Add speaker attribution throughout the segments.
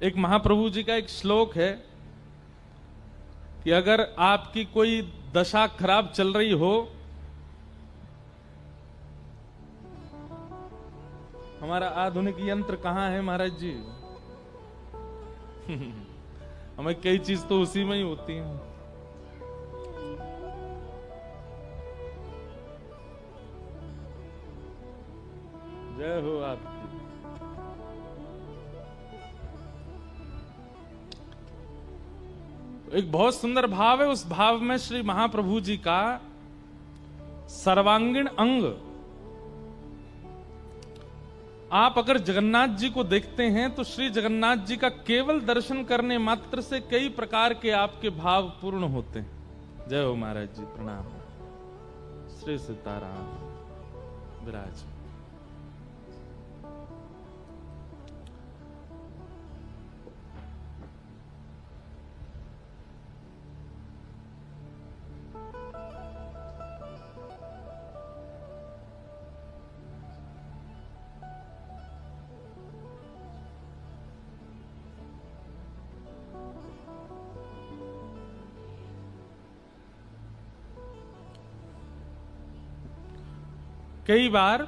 Speaker 1: एक महाप्रभु जी का एक श्लोक है कि अगर आपकी कोई दशा खराब चल रही हो, हमारा आधुनिक यंत्र कहां है महाराज जी? हमें कई चीज तो उसी में ही होती है। जय हो आपकी। एक बहुत सुंदर भाव है, उस भाव में श्री महाप्रभु जी का सर्वांगीण अंग, आप अगर जगन्नाथ जी को देखते हैं तो श्री जगन्नाथ जी का केवल दर्शन करने मात्र से कई प्रकार के आपके भाव पूर्ण होते हैं। जय हो महाराज जी, प्रणाम। श्री सीताराम विराज। कई बार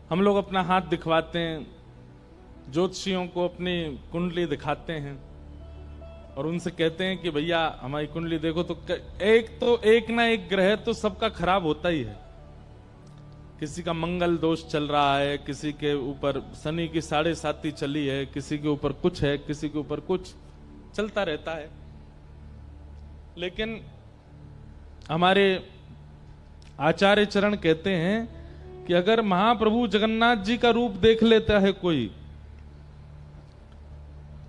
Speaker 1: हम लोग अपना हाथ दिखवाते हैं, ज्योतिषियों को अपनी कुंडली दिखाते हैं और उनसे कहते हैं कि भैया हमारी कुंडली देखो। तो एक ना एक ग्रह तो सबका खराब होता ही है। किसी का मंगल दोष चल रहा है, किसी के ऊपर शनि की 7.5 चली है, किसी के ऊपर कुछ है, किसी के ऊपर कुछ चलता रहता है। लेकिन हमारे आचार्य चरण कहते हैं कि अगर महाप्रभु जगन्नाथ जी का रूप देख लेता है कोई,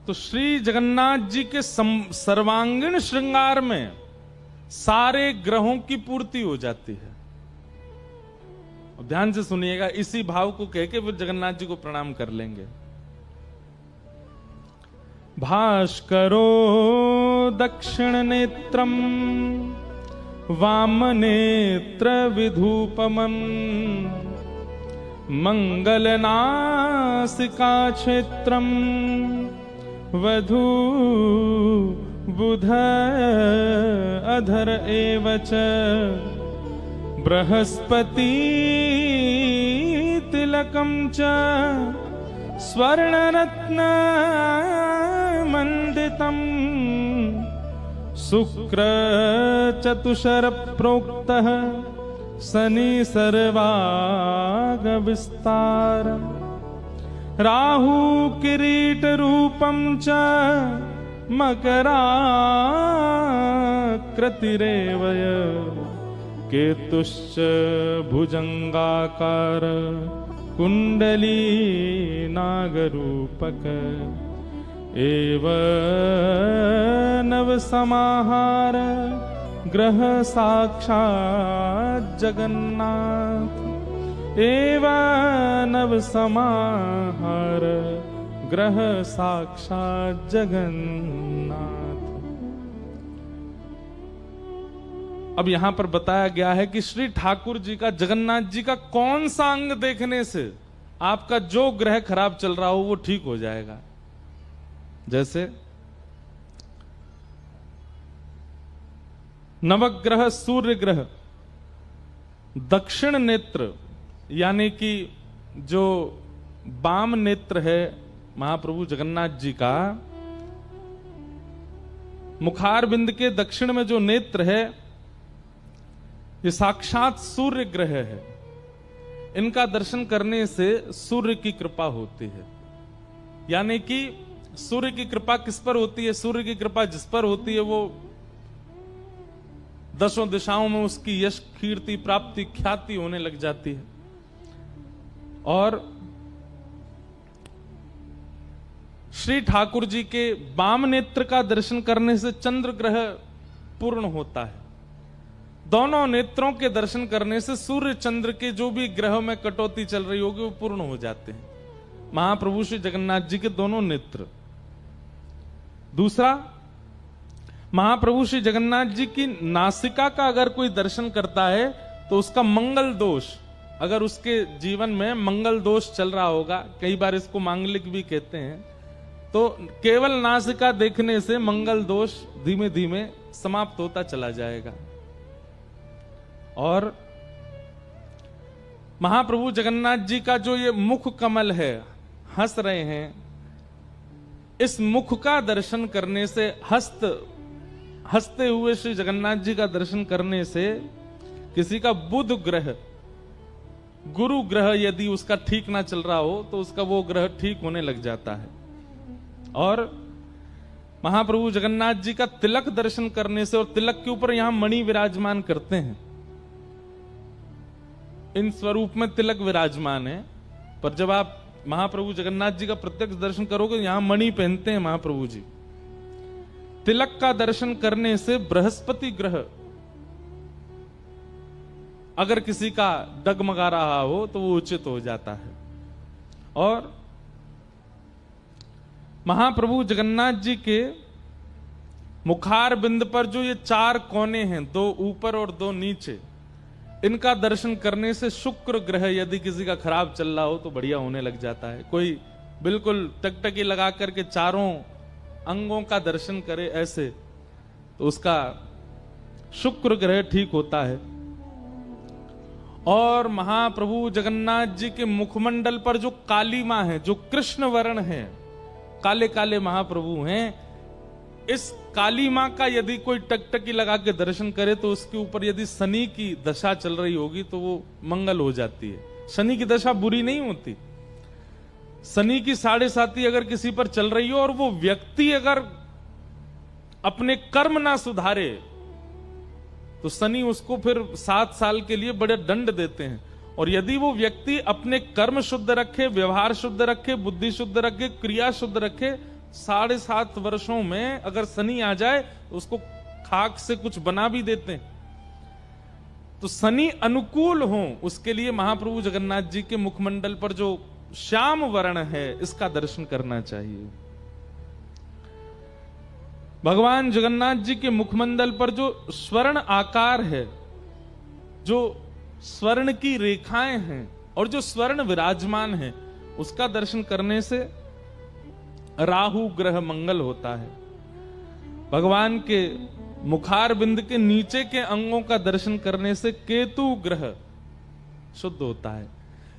Speaker 1: तो श्री जगन्नाथ जी के सर्वांगीण श्रृंगार में सारे ग्रहों की पूर्ति हो जाती है। और ध्यान से सुनिएगा, इसी भाव को कह के फिर जगन्नाथ जी को प्रणाम कर लेंगे। भास्करो दक्षिण नेत्रम वामनेत्र विधूपमं मंगलनासिका क्षेत्रम वधू बुध अधर एवच बृहस्पति तिलकम च स्वर्णरत्न मंडितम शुक्र चतुषर प्रोक्तः शनि सर्वाग विस्तार राहु किरीट रूपम च मकराकृतिरेवय केतुश्च भुजंगाकार कुंडली नागरूपक एव नव समाहार ग्रह साक्षात् जगन्नाथ एव नव समाहार ग्रह साक्षात् जगन्नाथ। अब यहां पर बताया गया है कि श्री ठाकुर जी का, जगन्नाथ जी का कौन सा अंग देखने से आपका जो ग्रह खराब चल रहा हो वो ठीक हो जाएगा। जैसे नवग्रह सूर्य ग्रह दक्षिण नेत्र, यानी कि जो वाम नेत्र है महाप्रभु जगन्नाथ जी का, मुखारबिंद के दक्षिण में जो नेत्र है ये साक्षात सूर्य ग्रह है। इनका दर्शन करने से सूर्य की कृपा होती है। यानी कि सूर्य की कृपा किस पर होती है? सूर्य की कृपा जिस पर होती है वो दसों दिशाओं में उसकी यश कीर्ति प्राप्ति ख्याति होने लग जाती है। और श्री ठाकुर जी के वाम नेत्र का दर्शन करने से चंद्र ग्रह पूर्ण होता है। दोनों नेत्रों के दर्शन करने से सूर्य चंद्र के जो भी ग्रह में कटौती चल रही होगी वो पूर्ण हो जाते हैं। महाप्रभु श्री जगन्नाथ जी के दोनों नेत्र। दूसरा, महाप्रभु श्री जगन्नाथ जी की नासिका का अगर कोई दर्शन करता है तो उसका मंगल दोष अगर उसके जीवन में मंगल दोष चल रहा होगा, कई बार इसको मांगलिक भी कहते हैं, तो केवल नासिका देखने से मंगल दोष धीमे धीमे समाप्त होता चला जाएगा। और महाप्रभु जगन्नाथ जी का जो ये मुख कमल है, हंस रहे हैं, इस मुख का दर्शन करने से, हंसते हुए श्री जगन्नाथ जी का दर्शन करने से किसी का बुध ग्रह, गुरु ग्रह यदि उसका ठीक ना चल रहा हो तो उसका वो ग्रह ठीक होने लग जाता है। और महाप्रभु जगन्नाथ जी का तिलक दर्शन करने से, और तिलक के ऊपर यहां मणि विराजमान करते हैं, इन स्वरूप में तिलक विराजमान है, पर जब आप महाप्रभु जगन्नाथ जी का प्रत्यक्ष दर्शन करोगे, यहां मणि पहनते हैं महाप्रभु जी। तिलक का दर्शन करने से बृहस्पति ग्रह अगर किसी का डगमगा रहा हो तो वो उचित हो जाता है। और महाप्रभु जगन्नाथ जी के मुखार बिंद पर जो ये 4 कोने हैं, 2 ऊपर और 2 नीचे, इनका दर्शन करने से शुक्र ग्रह यदि किसी का खराब चल रहा हो तो बढ़िया होने लग जाता है। कोई बिल्कुल टकटकी लगा करके चारों अंगों का दर्शन करे ऐसे, तो उसका शुक्र ग्रह ठीक होता है। और महाप्रभु जगन्नाथ जी के मुखमंडल पर जो कालीमा है, जो कृष्ण वर्ण है, काले काले महाप्रभु हैं, इस काली मां का यदि कोई टकटकी लगा के दर्शन करे तो उसके ऊपर यदि शनि की दशा चल रही होगी तो वो मंगल हो जाती है। शनि की दशा बुरी नहीं होती। शनि की 7.5 अगर किसी पर चल रही हो और वो व्यक्ति अगर अपने कर्म ना सुधारे तो शनि उसको फिर 7 साल के लिए बड़े दंड देते हैं। और यदि वो व्यक्ति अपने कर्म शुद्ध रखे, व्यवहार शुद्ध रखे, बुद्धि शुद्ध रखे, क्रिया शुद्ध रखे, 7.5 वर्षों में अगर शनि आ जाए तो उसको खाक से कुछ बना भी देते हैं। तो शनि अनुकूल हो उसके लिए महाप्रभु जगन्नाथ जी के मुखमंडल पर जो श्याम वर्ण है इसका दर्शन करना चाहिए। भगवान जगन्नाथ जी के मुखमंडल पर जो स्वर्ण आकार है, जो स्वर्ण की रेखाएं हैं और जो स्वर्ण विराजमान है, उसका दर्शन करने से राहु ग्रह मंगल होता है। भगवान के मुखार बिंद के नीचे के अंगों का दर्शन करने से केतु ग्रह शुद्ध होता है।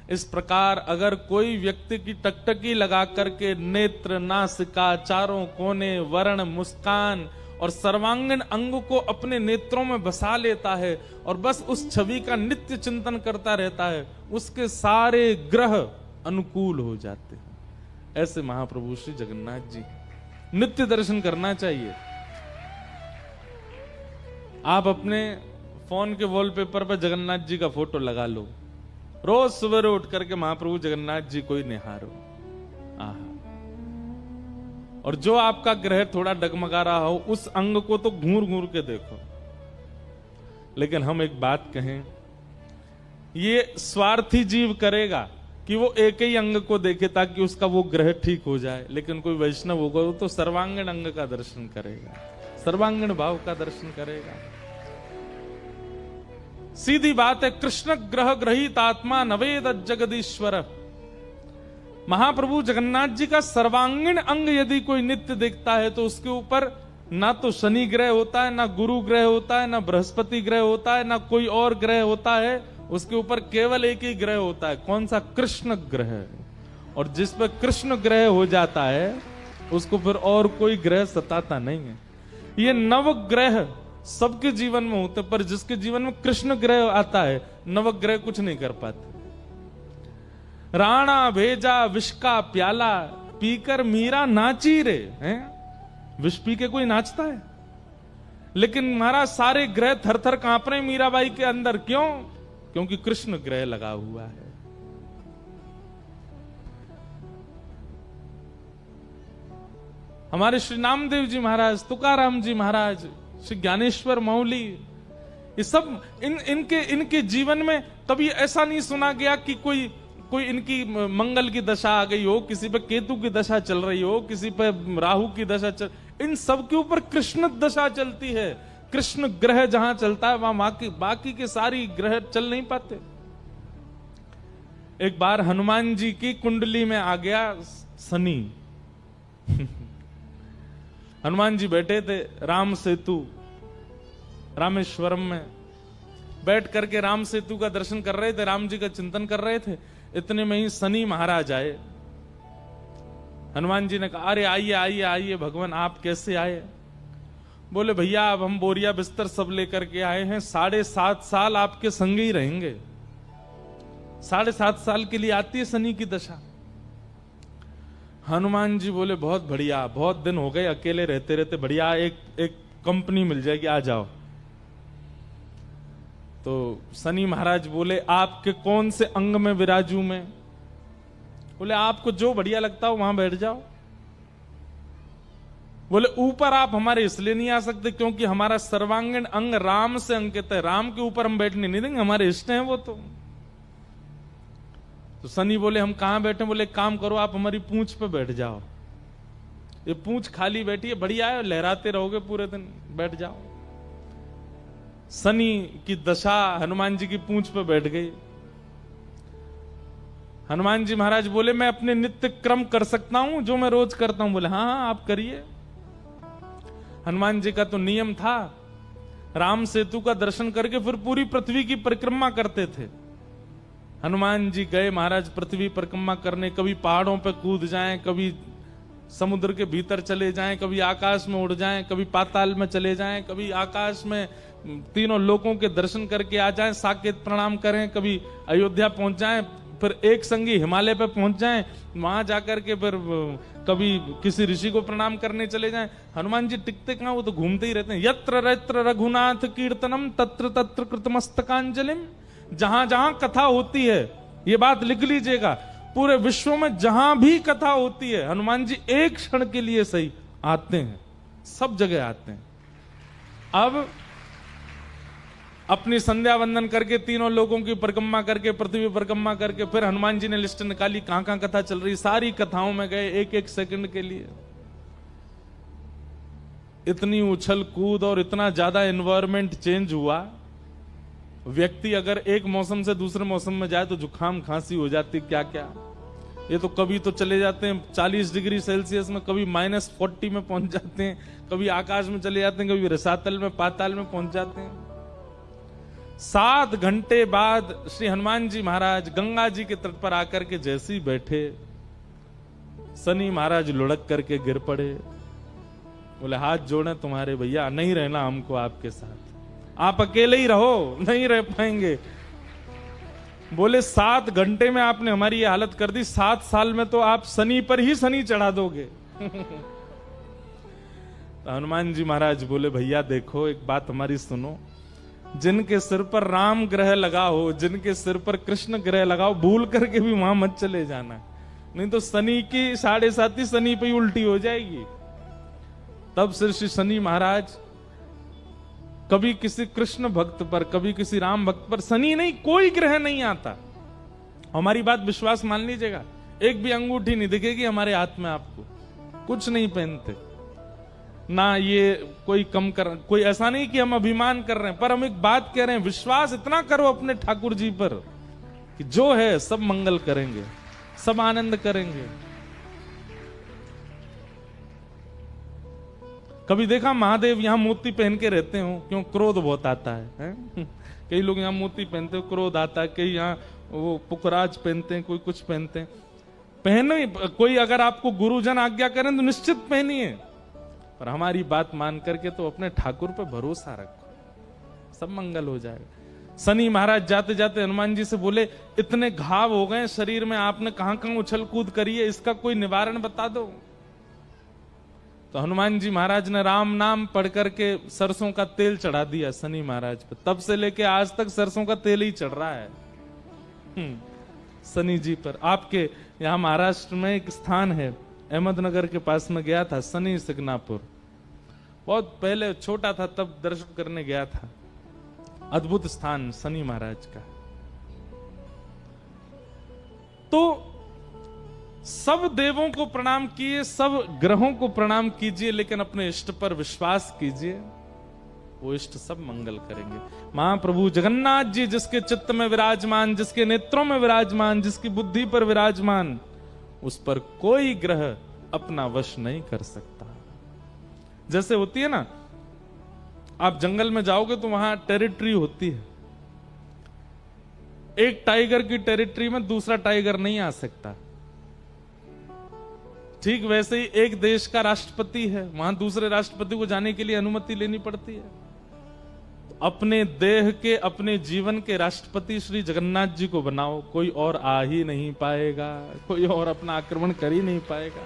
Speaker 1: इस प्रकार अगर कोई व्यक्ति की टकटकी लगा करके नेत्र, नासिका, चारों कोने, वर्ण, मुस्कान और सर्वांगीण अंग को अपने नेत्रों में बसा लेता है और बस उस छवि का नित्य चिंतन करता रहता है, उसके सारे ग्रह अनुकूल हो जाते हैं। ऐसे महाप्रभु श्री जगन्नाथ जी नित्य दर्शन करना चाहिए। आप अपने फोन के वॉलपेपर पर जगन्नाथ जी का फोटो लगा लो, रोज सुबह उठ करके महाप्रभु जगन्नाथ जी को ही निहारो। आहा। और जो आपका ग्रह थोड़ा डगमगा रहा हो उस अंग को तो घूर घूर के देखो। लेकिन हम एक बात कहें, ये स्वार्थी जीव करेगा कि वो एक ही अंग को देखे ताकि उसका वो ग्रह ठीक हो जाए। लेकिन कोई वैष्णव होगा वो तो सर्वांगीण अंग का दर्शन करेगा, सर्वांगीण भाव का दर्शन करेगा। सीधी बात है, कृष्ण ग्रह ग्रहित आत्मा नवेद जगदीश्वर। महाप्रभु जगन्नाथ जी का सर्वांगीण अंग यदि कोई नित्य देखता है तो उसके ऊपर ना तो शनि ग्रह होता है, ना गुरु ग्रह होता है, ना बृहस्पति ग्रह होता है, ना कोई और ग्रह होता है। उसके ऊपर केवल एक ही ग्रह होता है। कौन सा? कृष्ण ग्रह। और जिस पर कृष्ण ग्रह हो जाता है उसको फिर और कोई ग्रह सताता नहीं है। ये नवग्रह सबके जीवन में होते, पर जिसके जीवन में कृष्ण ग्रह आता है नवग्रह कुछ नहीं कर पाते। राणा भेजा विष का प्याला, पीकर मीरा नाची रे। हैं? विष पी के कोई नाचता है? लेकिन महाराज सारे ग्रह थर थर कांप रहे मीराबाई के अंदर। क्यों? क्योंकि कृष्ण ग्रह लगा हुआ है। हमारे श्री नामदेव जी महाराज, तुकाराम जी महाराज, श्री ज्ञानेश्वर मौली, ये सब इनके जीवन में कभी ऐसा नहीं सुना गया कि कोई इनकी मंगल की दशा आ गई हो, किसी पे केतु की दशा चल रही हो, किसी पे राहु की दशा चल, इन सब के ऊपर कृष्ण दशा चलती है। कृष्ण ग्रह जहां चलता है वहां बाकी के सारी ग्रह चल नहीं पाते। एक बार हनुमान जी की कुंडली में आ गया शनि। हनुमान जी बैठे थे राम सेतु रामेश्वरम में, बैठ करके राम सेतु का दर्शन कर रहे थे, राम जी का चिंतन कर रहे थे। इतने में ही शनि महाराज आए। हनुमान जी ने कहा, अरे आइए आइए आइए भगवान, आप कैसे आए? बोले भैया अब हम बोरिया बिस्तर सब लेकर के आए हैं, 7.5 साल आपके संग ही रहेंगे। 7.5 साल के लिए आती है शनि की दशा। हनुमान जी बोले बहुत बढ़िया, बहुत दिन हो गए अकेले रहते रहते, बढ़िया एक कंपनी मिल जाएगी, आ जाओ। तो शनि महाराज बोले आपके कौन से अंग में विराजू मैं? बोले आपको जो बढ़िया लगता हो वहां बैठ जाओ। बोले ऊपर आप हमारे इसलिए नहीं आ सकते क्योंकि हमारा सर्वांगीण अंग राम से अंकित है, राम के ऊपर हम बैठने नहीं देंगे, हमारे इष्ट हैं वो। तो शनि बोले हम कहां बैठे? बोले काम करो आप हमारी पूंछ पे बैठ जाओ, ये पूंछ खाली बैठी है, बढ़िया है, लहराते रहोगे पूरे दिन, बैठ जाओ। शनि की दशा हनुमान जी की पूंछ पे बैठ गई। हनुमान जी महाराज बोले मैं अपने नित्य क्रम कर सकता हूं जो मैं रोज करता हूं? बोले हाँ हाँ आप करिए। हनुमान जी का तो नियम था, राम सेतु का दर्शन करके फिर पूरी पृथ्वी की परिक्रमा करते थे। हनुमान जी गए महाराज पृथ्वी परिक्रमा करने, कभी पहाड़ों पे कूद जाएं, कभी समुद्र के भीतर चले जाएं, कभी आकाश में उड़ जाएं, कभी पाताल में चले जाएं, कभी आकाश में तीनों लोकों के दर्शन करके आ जाएं, साकेत प्रणाम करें, कभी अयोध्या पहुंच जाएं, फिर एक संगी हिमालय पे पहुंच जाएं, वहां जाकर के फिर कभी किसी ऋषि को प्रणाम करने चले जाएं। हनुमान जी टिकते कहां, वो तो घूमते ही रहते हैं। यत्र यत्र रघुनाथ कीर्तनम तत्र तत्र कृतमस्तकांजलिम। जहां जहां कथा होती है, ये बात लिख लीजिएगा, पूरे विश्व में जहां भी कथा होती है हनुमान जी एक क्षण के लिए सही आते हैं, सब जगह आते हैं। अब अपनी संध्या वंदन करके तीनों लोगों की परिक्रमा करके पृथ्वी परिक्रमा करके फिर हनुमान जी ने लिस्ट निकाली कहां कहां कथा चल रही, सारी कथाओं में गए एक एक सेकंड के लिए। इतनी उछल कूद और इतना ज्यादा एनवायरमेंट चेंज हुआ, व्यक्ति अगर एक मौसम से दूसरे मौसम में जाए तो जुकाम खांसी हो जाती, क्या क्या। ये तो कभी तो चले जाते हैं 40 डिग्री सेल्सियस में, कभी -40 में पहुंच जाते हैं, कभी आकाश में चले जाते हैं, कभी रसातल में पाताल में पहुंच जाते हैं। 7 घंटे बाद श्री हनुमान जी महाराज गंगा जी के तट पर आकर के जैसे ही बैठे, शनि महाराज लुढ़क करके गिर पड़े। बोले हाथ जोड़े तुम्हारे भैया, नहीं रहना हमको आपके साथ, आप अकेले ही रहो, नहीं रह पाएंगे। बोले 7 घंटे में आपने हमारी ये हालत कर दी, 7 साल में तो आप शनि पर ही शनि चढ़ा दोगे। तो हनुमान जी महाराज बोले भैया देखो एक बात हमारी सुनो, जिनके सिर पर राम ग्रह लगा हो, जिनके सिर पर कृष्ण ग्रह लगाओ, भूल करके भी वहां मत चले जाना, नहीं तो शनि की 7.5 शनि पे ही उल्टी हो जाएगी। तब श्री शनि महाराज कभी किसी कृष्ण भक्त पर, कभी किसी राम भक्त पर, शनि नहीं कोई ग्रह नहीं आता। हमारी बात विश्वास मान लीजिएगा, एक भी अंगूठी नहीं दिखेगी हमारे हाथ में, आपको कुछ नहीं पहनते ना, ये कोई कम कर, कोई ऐसा नहीं कि हम अभिमान कर रहे हैं, पर हम एक बात कह रहे हैं, विश्वास इतना करो अपने ठाकुर जी पर कि जो है सब मंगल करेंगे, सब आनंद करेंगे। कभी देखा महादेव यहां मोती पहन के रहते हो? क्यों? क्रोध बहुत आता है? कई लोग यहां मोती पहनते हो, क्रोध आता है, कई यहां वो पुखराज पहनते हैं, कोई कुछ पहनते हैं। पहने, कोई अगर आपको गुरुजन आज्ञा करें तो निश्चित पहनिए, पर हमारी बात मान करके तो अपने ठाकुर पे भरोसा रखो, सब मंगल हो जाएगा। शनि महाराज जाते जाते हनुमान जी से बोले इतने घाव हो गए शरीर में, आपने कहां कहां उछल कूद करी है, इसका कोई निवारण बता दो। तो हनुमान जी महाराज ने राम नाम पढ़ करके सरसों का तेल चढ़ा दिया शनि महाराज पे, तब से लेके आज तक सरसों का तेल ही चढ़ रहा है शनि जी पर। आपके यहाँ महाराष्ट्र में एक स्थान है, अहमदनगर के पास में गया था, शनि सिग्नापुर, बहुत पहले छोटा था तब दर्शन करने गया था। अद्भुत स्थान शनि महाराज का। तो सब देवों को प्रणाम कीजिए, सब ग्रहों को प्रणाम कीजिए, लेकिन अपने इष्ट पर विश्वास कीजिए। वो इष्ट सब मंगल करेंगे। महाप्रभु जगन्नाथ जी जिसके चित्त में विराजमान, जिसके नेत्रों में विराजमान, जिसकी बुद्धि पर विराजमान, उस पर कोई ग्रह अपना वश नहीं कर सकता। जैसे होती है ना, आप जंगल में जाओगे तो वहां टेरिटरी होती है, एक टाइगर की टेरिटरी में दूसरा टाइगर नहीं आ सकता। ठीक वैसे ही एक देश का राष्ट्रपति है, वहां दूसरे राष्ट्रपति को जाने के लिए अनुमति लेनी पड़ती है। तो अपने देह के, अपने जीवन के राष्ट्रपति श्री जगन्नाथ जी को बनाओ, कोई और आ ही नहीं पाएगा, कोई और अपना आक्रमण कर ही नहीं पाएगा।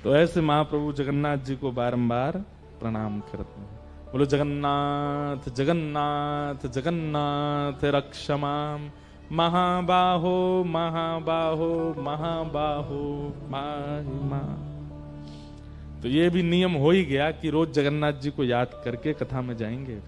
Speaker 1: तो ऐसे महाप्रभु जगन्नाथ जी को बारंबार प्रणाम करते हैं। बोलो जगन्नाथ जगन्नाथ जगन्नाथ रक्षमाम, महाबाहो महाबाहो महाबाहो महिमा। तो ये भी नियम हो ही गया कि रोज जगन्नाथ जी को याद करके कथा में जाएंगे।